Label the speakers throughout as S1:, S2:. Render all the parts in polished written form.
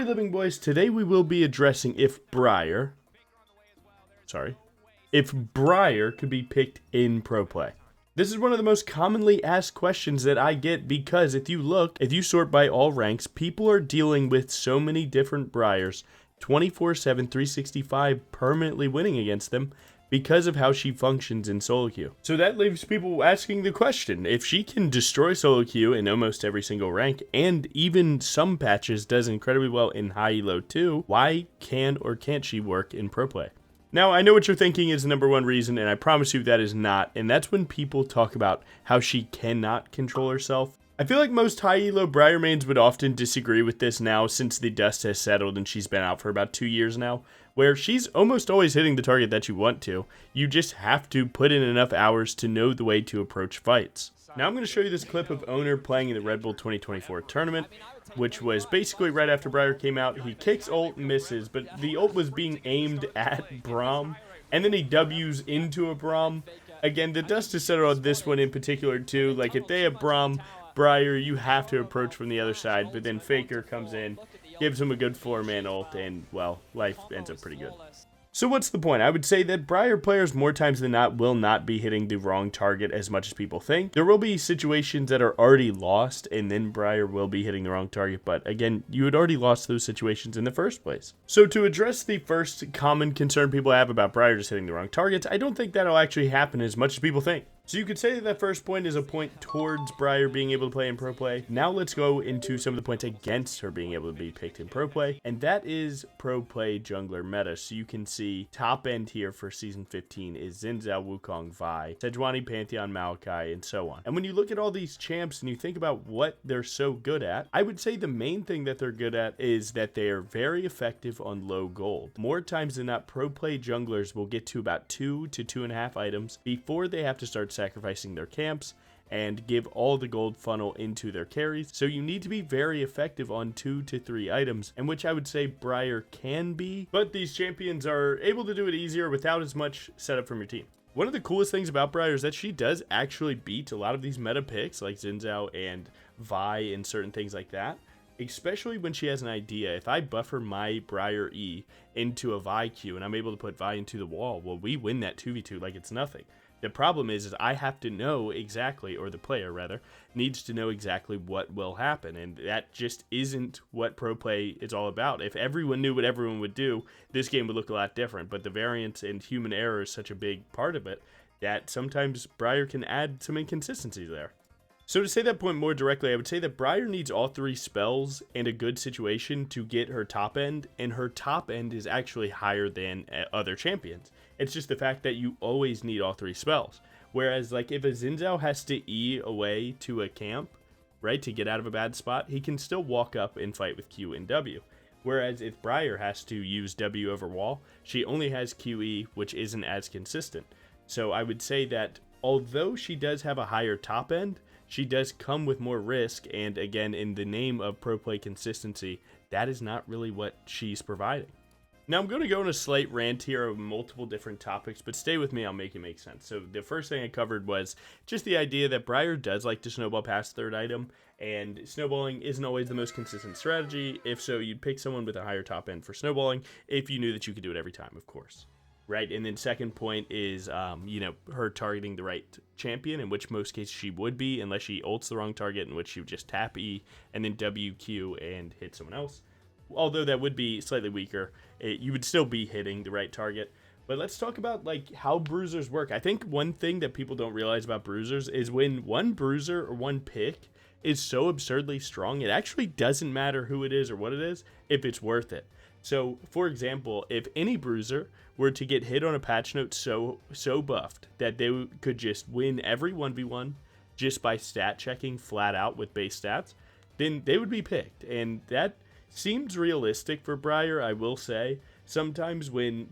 S1: Alright, living boys, today we will be addressing if briar could be picked in pro play. This is one of the most commonly asked questions that I get because if you sort by all ranks, people are dealing with so many different briars 24/7, 365 permanently winning against them because of how she functions in solo queue. So that leaves people asking the question, if she can destroy solo queue in almost every single rank, and even some patches does incredibly well in high elo too, why can or can't she work in pro play? Now, I know what you're thinking is the number one reason, and I promise you that is not, and that's when people talk about how she cannot control herself. I feel like most high elo briar mains would often disagree with this now since the dust has settled and she's been out for about 2 years now, where she's almost always hitting the target that you want to. You just have to put in enough hours to know the way to approach fights. Now I'm going to show you this clip of Owner playing in the Red Bull 2024 tournament, which was basically right after briar came out. He kicks ult and misses, but the ult was being aimed at Braum, and then he W's into a Braum. Again, the dust has settled on this one in particular too. Like if they have Braum, briar, you have to approach from the other side, but then Faker comes in, gives him a good 4-man ult, and, well, life ends up pretty good. So what's the point? I would say that briar players more times than not will not be hitting the wrong target as much as people think. There will be situations that are already lost, and then briar will be hitting the wrong target, but again, you had already lost those situations in the first place. So to address the first common concern people have about briar just hitting the wrong targets, I don't think that'll actually happen as much as people think. So you could say that first point is a point towards briar being able to play in pro play. Now let's go into some of the points against her being able to be picked in pro play, and that is pro play jungler meta. So you can see top end here for season 15 is Xin Zhao, Wukong, Vi, Sejuani, Pantheon, Maokai, and so on. And when you look at all these champs and you think about what they're so good at, I would say the main thing that they're good at is that they are very effective on low gold. More times than not, pro play junglers will get to about 2 to 2.5 items before they have to start sacrificing their camps and give all the gold funnel into their carries. So you need to be very effective on 2 to 3 items, and which I would say briar can be, but these champions are able to do it easier without as much setup from your team. One of the coolest things about briar is that she does actually beat a lot of these meta picks like Xin Zhao and Vi and certain things like that, especially when she has an idea. If I buffer my briar E into a Vi Q and I'm able to put Vi into the wall, well, we win that 2v2 like it's nothing. The problem is I have to know exactly, or the player rather, needs to know exactly what will happen, and that just isn't what pro play is all about. If everyone knew what everyone would do, this game would look a lot different, but the variance and human error is such a big part of it that sometimes briar can add some inconsistencies there. So to say that point more directly, I would say that briar needs all 3 spells and a good situation to get her top end, and her top end is actually higher than other champions. It's just the fact that you always need all 3 spells. Whereas like if a Xin Zhao has to E away to a camp, right, to get out of a bad spot, he can still walk up and fight with Q and W. Whereas if briar has to use W over wall, she only has QE, which isn't as consistent. So I would say that although she does have a higher top end, she does come with more risk, and again, in the name of pro play consistency, that is not really what she's providing. Now I'm going to go on a slight rant here of multiple different topics, but stay with me, I'll make it make sense. So the first thing I covered was just the idea that briar does like to snowball past 3rd item, and snowballing isn't always the most consistent strategy. If so, you'd pick someone with a higher top end for snowballing if you knew that you could do it every time, of course. Right, and then second point is, her targeting the right champion, in which most cases she would be, unless she ults the wrong target, in which she would just tap E and then WQ and hit someone else. Although that would be slightly weaker, you would still be hitting the right target. But let's talk about like how bruisers work. I think one thing that people don't realize about bruisers is when one bruiser or one pick is so absurdly strong, it actually doesn't matter who it is or what it is if it's worth it. So, for example, if any bruiser were to get hit on a patch note so buffed that they could just win every 1v1 just by stat checking flat out with base stats, then they would be picked. And that seems realistic for briar, I will say. Sometimes when,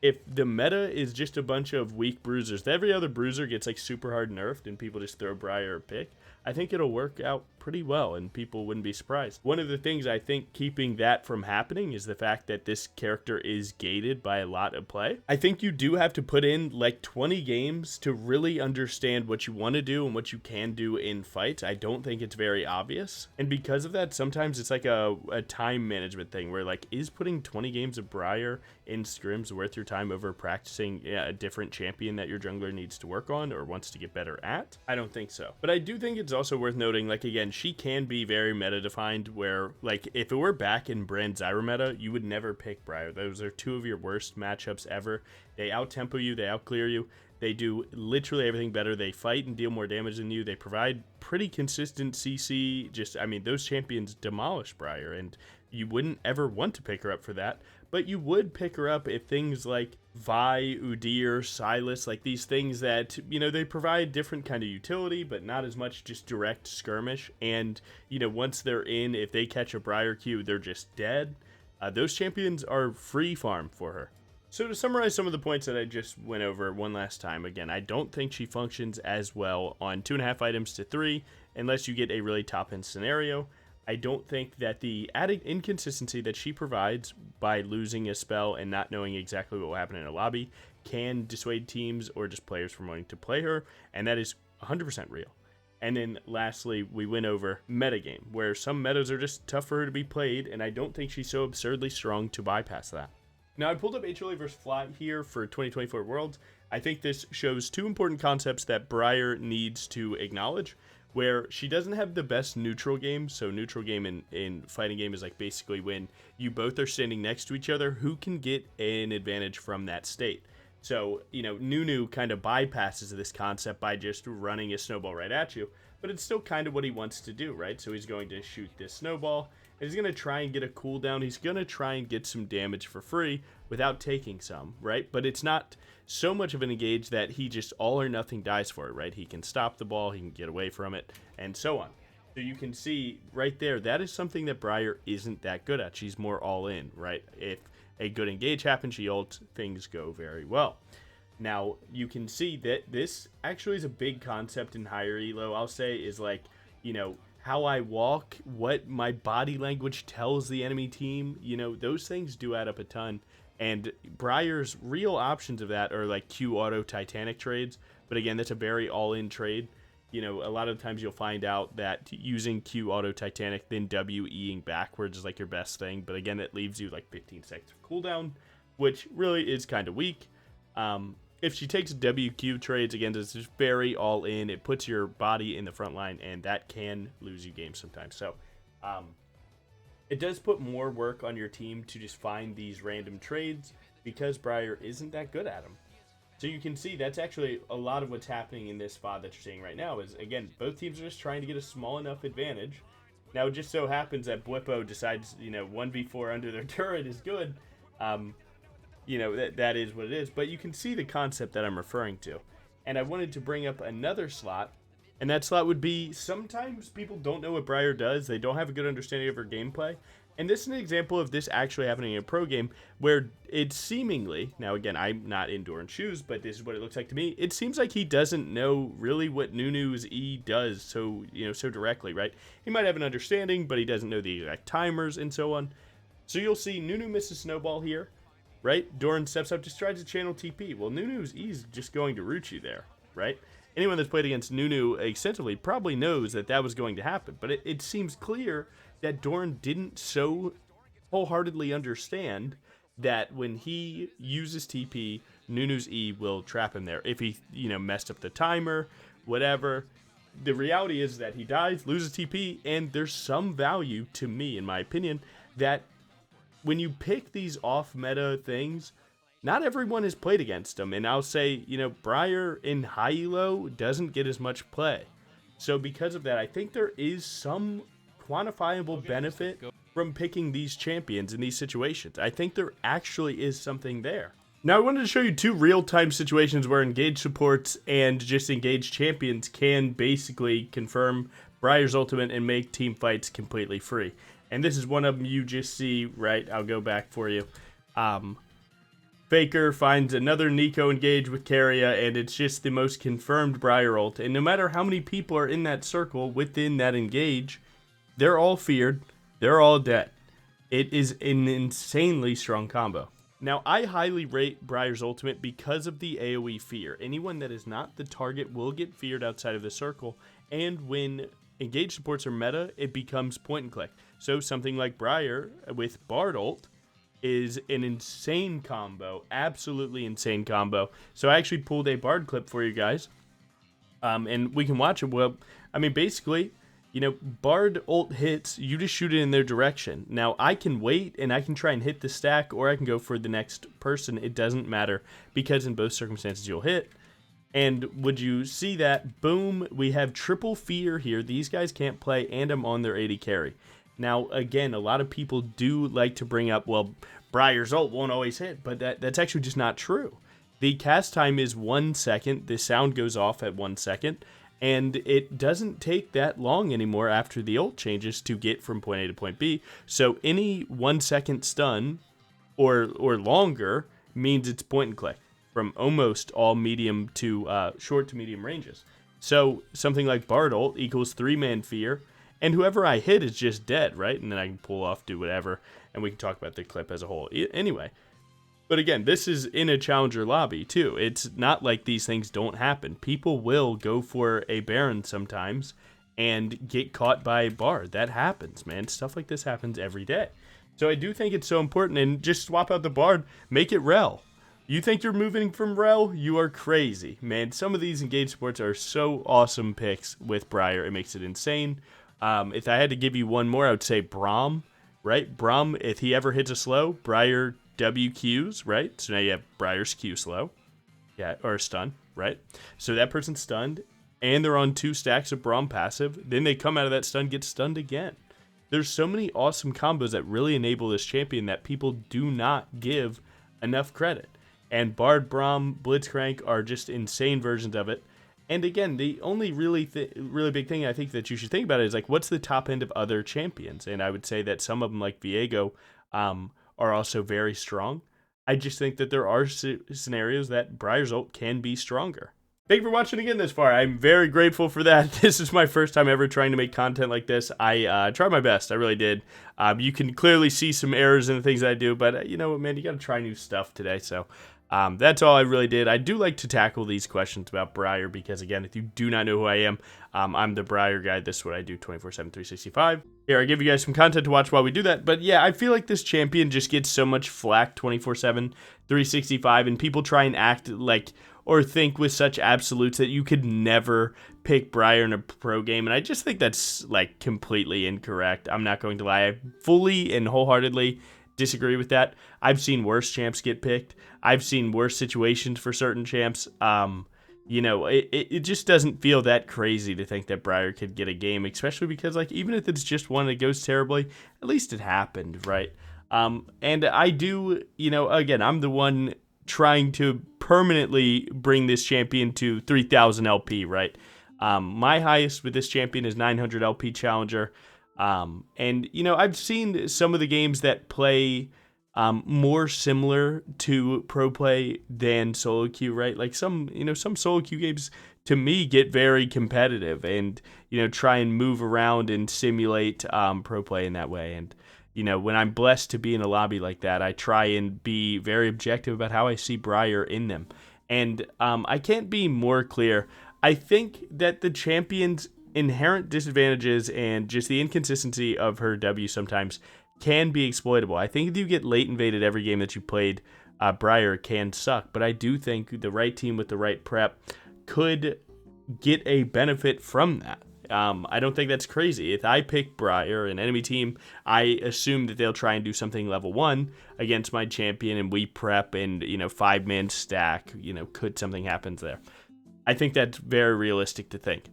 S1: if the meta is just a bunch of weak bruisers, every other bruiser gets like super hard nerfed and people just throw briar a pick, I think it'll work out pretty well, and people wouldn't be surprised. One of the things I think keeping that from happening is the fact that this character is gated by a lot of play. I think you do have to put in like 20 games to really understand what you want to do and what you can do in fights. I don't think it's very obvious, and because of that, sometimes it's like a time management thing where like, is putting 20 games of Briar in scrims worth your time over practicing a different champion that your jungler needs to work on or wants to get better at? I don't think so. But I do think it's also worth noting, like, again, she can be very meta defined where, like, if it were back in Brand Zyra meta, you would never pick Briar. Those are two of your worst matchups ever. They out-tempo you, they out-clear you, they do literally everything better. They fight and deal more damage than you. They provide pretty consistent CC. Just, I mean, those champions demolish Briar, and you wouldn't ever want to pick her up for that. But you would pick her up if things like Vi, Udyr, Silas, like these things that, you know, they provide different kind of utility, but not as much just direct skirmish. And, you know, once they're in, if they catch a Briar Q, they're just dead. Those champions are free farm for her. So to summarize some of the points that I just went over one last time, again, I don't think she functions as well on 2.5 items to 3, unless you get a really top-end scenario. I don't think that the added inconsistency that she provides by losing a spell and not knowing exactly what will happen in a lobby can dissuade teams or just players from wanting to play her, and that is 100% real. And then lastly, we went over metagame, where some metas are just tough for her to be played, and I don't think she's so absurdly strong to bypass that. Now, I pulled up HLA vs. Fly here for 2024 Worlds. I think this shows two important concepts that Briar needs to acknowledge, where she doesn't have the best neutral game. So neutral game in fighting game is like basically when you both are standing next to each other, who can get an advantage from that state. So, you know, Nunu kind of bypasses this concept by just running a snowball right at you, but it's still kind of what he wants to do, right? So he's going to shoot this snowball, and he's going to try and get a cooldown. He's going to try and get some damage for free without taking some, right? But it's not so much of an engage that he just all or nothing dies for it, right? He can stop the ball, he can get away from it, and so on. So you can see right there, that is something that Briar isn't that good at. She's more all in, right? If a good engage happens, she ults, things go very well. Now, you can see that this actually is a big concept in higher elo, I'll say, is like, you know, how I walk, what my body language tells the enemy team, you know, those things do add up a ton. And Briar's real options of that are like Q auto Titanic trades. But again, that's a very all-in trade. You know, a lot of times you'll find out that using Q auto Titanic, then WEing backwards is like your best thing. But again, it leaves you like 15 seconds of cooldown, which really is kind of weak. If she takes WQ trades, again, it's just very all-in. It puts your body in the front line, and that can lose you games sometimes. So, it does put more work on your team to just find these random trades because Briar isn't that good at them. So you can see that's actually a lot of what's happening in this VOD that you're seeing right now is, again, both teams are just trying to get a small enough advantage. Now, it just so happens that Blippo decides, you know, 1v4 under their turret is good. You know, that is what it is. But you can see the concept that I'm referring to. And I wanted to bring up another slot. And that slot would be, sometimes people don't know what Briar does. They don't have a good understanding of her gameplay. And this is an example of this actually happening in a pro game where it seemingly, now again, I'm not in Doran's shoes, but this is what it looks like to me. It seems like he doesn't know really what Nunu's E does so directly, right? He might have an understanding, but he doesn't know the exact timers and so on. So you'll see Nunu misses snowball here, right? Doran steps up, just tries to channel TP. Well, Nunu's E is just going to root you there, right? Anyone that's played against Nunu extensively probably knows that that was going to happen, but it seems clear that Doran didn't so wholeheartedly understand that when he uses TP, Nunu's E will trap him there. If he, messed up the timer, whatever. The reality is that he dies, loses TP, and there's some value to me, in my opinion, that when you pick these off-meta things, not everyone has played against them. And I'll say, Briar in high elo doesn't get as much play. So because of that, I think there is some quantifiable benefit from picking these champions in these situations. I think there actually is something there. Now, I wanted to show you two real-time situations where engaged supports and just engaged champions can basically confirm Briar's ultimate and make team fights completely free. And this is one of them you just see, right? I'll go back for you. Faker finds another Nico engage with Keria, and it's just the most confirmed Briar ult. And no matter how many people are in that circle within that engage, they're all feared. They're all dead. It is an insanely strong combo. Now, I highly rate Briar's ultimate because of the AoE fear. Anyone that is not the target will get feared outside of the circle, and when engage supports are meta, it becomes point and click. So something like Briar with Bard ult is an insane combo, absolutely insane combo. So I actually pulled a Bard clip for you guys, and we can watch it. Well, I mean, basically, Bard ult hits, you just shoot it in their direction. Now, I can wait, and I can try and hit the stack, or I can go for the next person. It doesn't matter, because in both circumstances, you'll hit. And would you see that? Boom, we have triple fear here. These guys can't play, and I'm on their AD carry. Now, again, a lot of people do like to bring up, well, Briar's ult won't always hit, but that's actually just not true. The cast time is 1 second. The sound goes off at 1 second, and it doesn't take that long anymore after the ult changes to get from point A to point B. So any 1 second stun or longer means it's point and click from almost all medium to short to medium ranges. So something like Bard ult equals 3-man fear, and whoever I hit is just dead, right? And then I can pull off, do whatever, and we can talk about the clip as a whole. Anyway, but again, this is in a challenger lobby, too. It's not like these things don't happen. People will go for a Baron sometimes and get caught by Bard. That happens, man. Stuff like this happens every day. So I do think it's so important, and just swap out the Bard, make it Rel. You think you're moving from Rel? You are crazy, man. Some of these engage supports are so awesome picks with Briar. It makes it insane. If I had to give you one more, I would say Braum, right? Braum, if he ever hits a slow, Briar WQs, right? So now you have Briar's Q slow, yeah, or stun, right? So that person's stunned, and they're on 2 stacks of Braum passive. Then they come out of that stun, get stunned again. There's so many awesome combos that really enable this champion that people do not give enough credit. And Bard, Braum, Blitzcrank are just insane versions of it. And again, the only really big thing I think that you should think about is, like, what's the top end of other champions? And I would say that some of them, like Viego, are also very strong. I just think that there are scenarios that Briar's ult can be stronger. Thank you for watching again this far. I'm very grateful for that. This is my first time ever trying to make content like this. I tried my best. I really did. You can clearly see some errors in the things that I do, but you know what, man? You got to try new stuff today, so... that's all I really did. I do like to tackle these questions about Briar because, again, if you do not know who I am, I'm the Briar guy. This is what I do 24/7, 365. Here, I give you guys some content to watch while we do that. But yeah, I feel like this champion just gets so much flack 24/7, 365, and people try and act like or think with such absolutes that you could never pick Briar in a pro game. And I just think that's, like, completely incorrect. I'm not going to lie. I fully and wholeheartedly disagree with that. I've seen worse champs get picked. I've seen worse situations for certain champs. It just doesn't feel that crazy to think that Briar could get a game, especially because, like, even if it's just one that goes terribly, at least it happened, right? And I do, again, I'm the one trying to permanently bring this champion to 3,000 LP, right? My highest with this champion is 900 LP Challenger. I've seen some of the games that play more similar to pro play than solo queue, right? Like some solo queue games to me get very competitive and, try and move around and simulate pro play in that way. And, when I'm blessed to be in a lobby like that, I try and be very objective about how I see Briar in them. And I can't be more clear. I think that the champion's inherent disadvantages and just the inconsistency of her W sometimes can be exploitable. I think if you get late invaded every game that you played, Briar can suck. But I do think the right team with the right prep could get a benefit from that. I don't think that's crazy. If I pick Briar, an enemy team, I assume that they'll try and do something level 1 against my champion, and we prep and, 5-man stack, could something happen there. I think that's very realistic to think.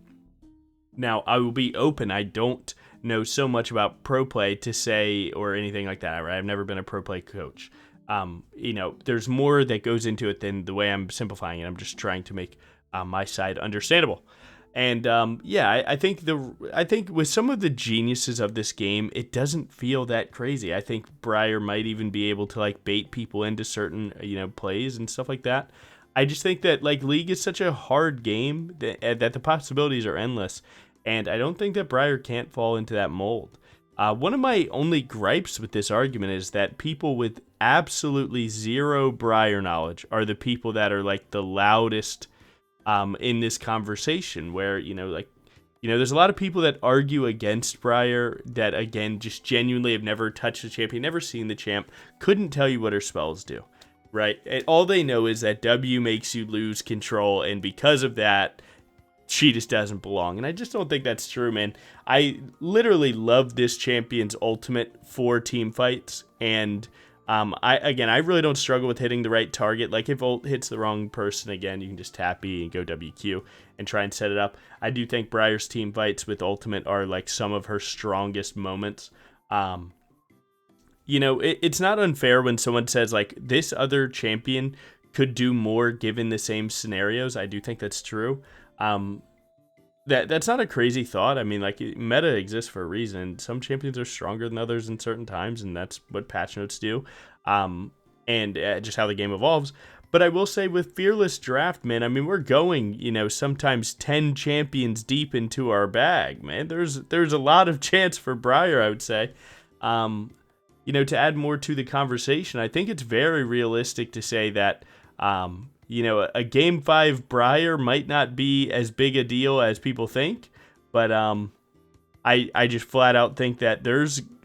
S1: Now, I will be open. I don't know so much about pro play to say or anything like that, right? I've never been a pro play coach. There's more that goes into it than the way I'm simplifying it. I'm just trying to make my side understandable. And I think with some of the geniuses of this game, it doesn't feel that crazy. I think Briar might even be able to like bait people into certain plays and stuff like that. I just think that like League is such a hard game that the possibilities are endless, and I don't think that Briar can't fall into that mold. One of my only gripes with this argument is that people with absolutely zero Briar knowledge are the people that are like the loudest in this conversation, where there's a lot of people that argue against Briar that again just genuinely have never touched the champion, never seen the champ, couldn't tell you what her spells do, right? And all they know is that W makes you lose control, and because of that, she just doesn't belong. And I just don't think that's true, man. I literally love this champion's ultimate for team fights, and I really don't struggle with hitting the right target. Like if ult hits the wrong person, again, you can just tap E and go WQ and try and set it up. I do think Briar's team fights with ultimate are like some of her strongest moments. It's not unfair when someone says like this other champion could do more given the same scenarios. I do think that's true. That's not a crazy thought. I mean, like meta exists for a reason. Some champions are stronger than others in certain times, and that's what patch notes do. Just how the game evolves. But I will say with Fearless Draft, man, I mean, we're going, sometimes 10 champions deep into our bag, man. There's a lot of chance for Briar, I would say. To add more to the conversation, I think it's very realistic to say that, a Game 5 Briar might not be as big a deal as people think, but I just flat out think that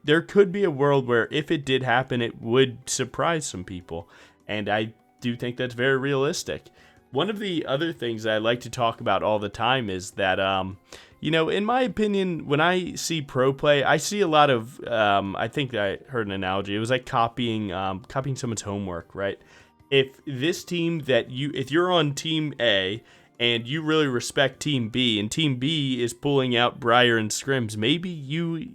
S1: there could be a world where if it did happen, it would surprise some people, and I do think that's very realistic. One of the other things that I like to talk about all the time is that, in my opinion, when I see pro play, I see a lot of, I think I heard an analogy. It was like copying someone's homework, right? If you're on team A and you really respect team B and team B is pulling out Briar and Scrims, maybe you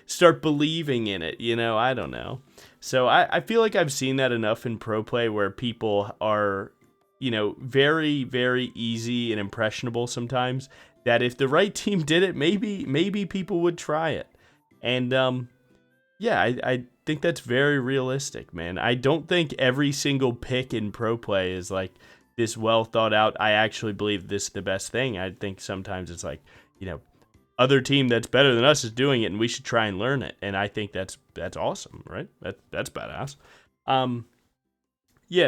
S1: start believing in it, I don't know. So I feel like I've seen that enough in pro play where people are, very, very easy and impressionable sometimes, that if the right team did it, maybe people would try it. And I think that's very realistic, man. I don't think every single pick in pro play is like this well thought out, I actually believe this is the best thing. I think sometimes it's like, other team that's better than us is doing it and we should try and learn it. And I think that's awesome, right? That's badass.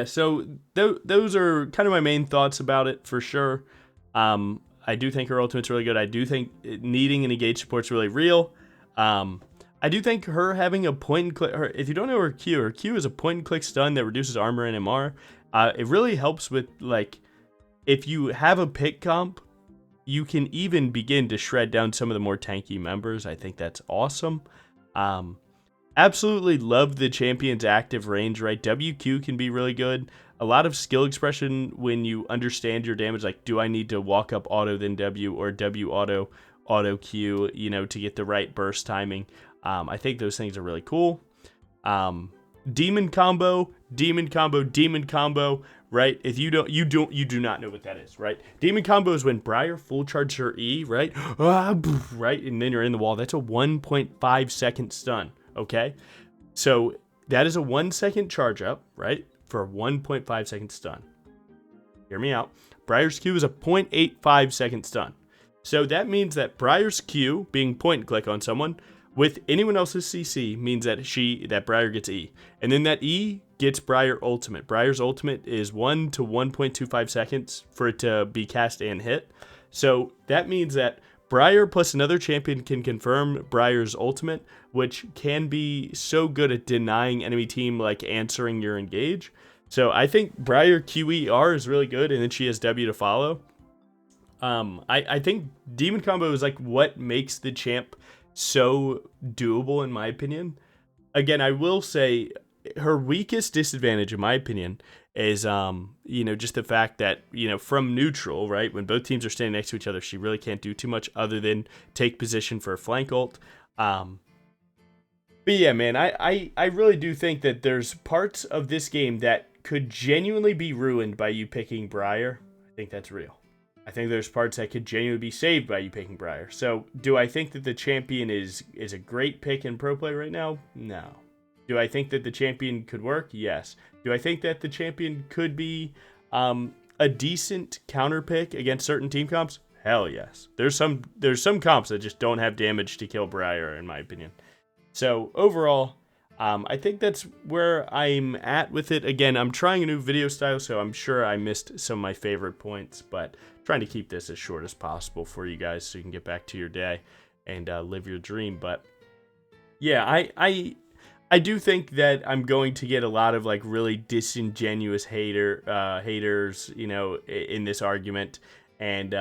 S1: So those are kind of my main thoughts about it for sure. I do think her ultimate's really good. I do think needing an engage support's really real. I do think her having a point and click, if you don't know her Q is a point and click stun that reduces armor and MR. It really helps with, like, if you have a pick comp, you can even begin to shred down some of the more tanky members. I think that's awesome. Absolutely love the champion's active range, right? WQ can be really good. A lot of skill expression when you understand your damage, like, do I need to walk up auto then W, or W auto Q, to get the right burst timing. I think those things are really cool. Demon combo, right? If you do not know what that is, right? Demon combo is when Briar full charges her E, right? Right, and then you're in the wall. That's a 1.5 second stun, okay? So that is a 1 second charge up, right? For a 1.5 second stun. Hear me out. Briar's Q is a 0.85 second stun. So that means that Briar's Q, being point and click on someone, with anyone else's CC, means that Briar gets E. And then that E gets Briar ultimate. Briar's ultimate is 1 to 1.25 seconds for it to be cast and hit. So that means that Briar plus another champion can confirm Briar's ultimate, which can be so good at denying enemy team, like, answering your engage. So I think Briar QER is really good, and then she has W to follow. I think Demon Combo is, like, what makes the champ so doable, in my opinion. Again, I will say her weakest disadvantage, in my opinion, is just the fact that, from neutral, right, when both teams are standing next to each other, she really can't do too much other than take position for a flank ult. But yeah, man, I really do think that there's parts of this game that could genuinely be ruined by you picking Briar. I think that's real. I think there's parts that could genuinely be saved by you picking Briar. So, do I think that the champion is a great pick in pro play right now? No. Do I think that the champion could work? Yes. Do I think that the champion could be a decent counter pick against certain team comps? Hell yes. There's some comps that just don't have damage to kill Briar, in my opinion. So overall, I think that's where I'm at with it. Again, I'm trying a new video style, so I'm sure I missed some of my favorite points, but trying to keep this as short as possible for you guys so you can get back to your day and live your dream. But yeah, I do think that I'm going to get a lot of like really disingenuous haters, you know, in this argument, and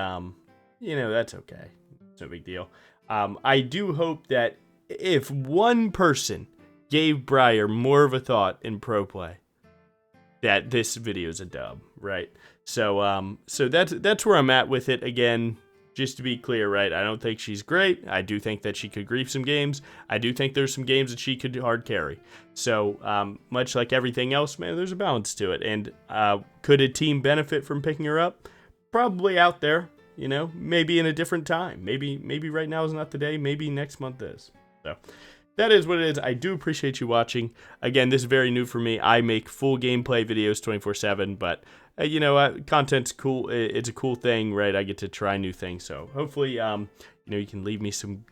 S1: you know, that's okay. It's no big deal. I do hope that if one person gave Briar more of a thought in pro play, that this video is a dub, right? So so that's where I'm at with it. Again, just to be clear, right? I don't think she's great. I do think that she could grief some games. I do think there's some games that she could hard carry. So much like everything else, man, there's a balance to it. And could a team benefit from picking her up? Probably out there, you know, maybe in a different time. Maybe right now is not the day. Maybe next month is. So that is what it is. I do appreciate you watching. Again, this is very new for me. I make full gameplay videos 24/7, but you know, content's cool. It's a cool thing, right? I get to try new things. So hopefully, you know, you can leave me some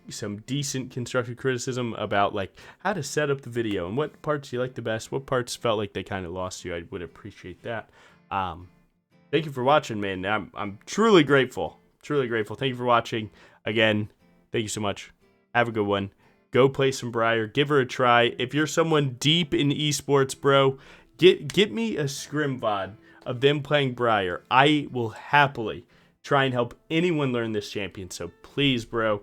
S1: decent constructive criticism about like how to set up the video and what parts you like the best, what parts felt like they kind of lost you. I would appreciate that. Thank you for watching, man. I'm truly grateful. Truly grateful. Thank you for watching. Again, thank you so much. Have a good one. Go play some Briar. Give her a try. If you're someone deep in esports, bro, get me a scrim VOD of them playing Briar. I will happily try and help anyone learn this champion. So please, bro,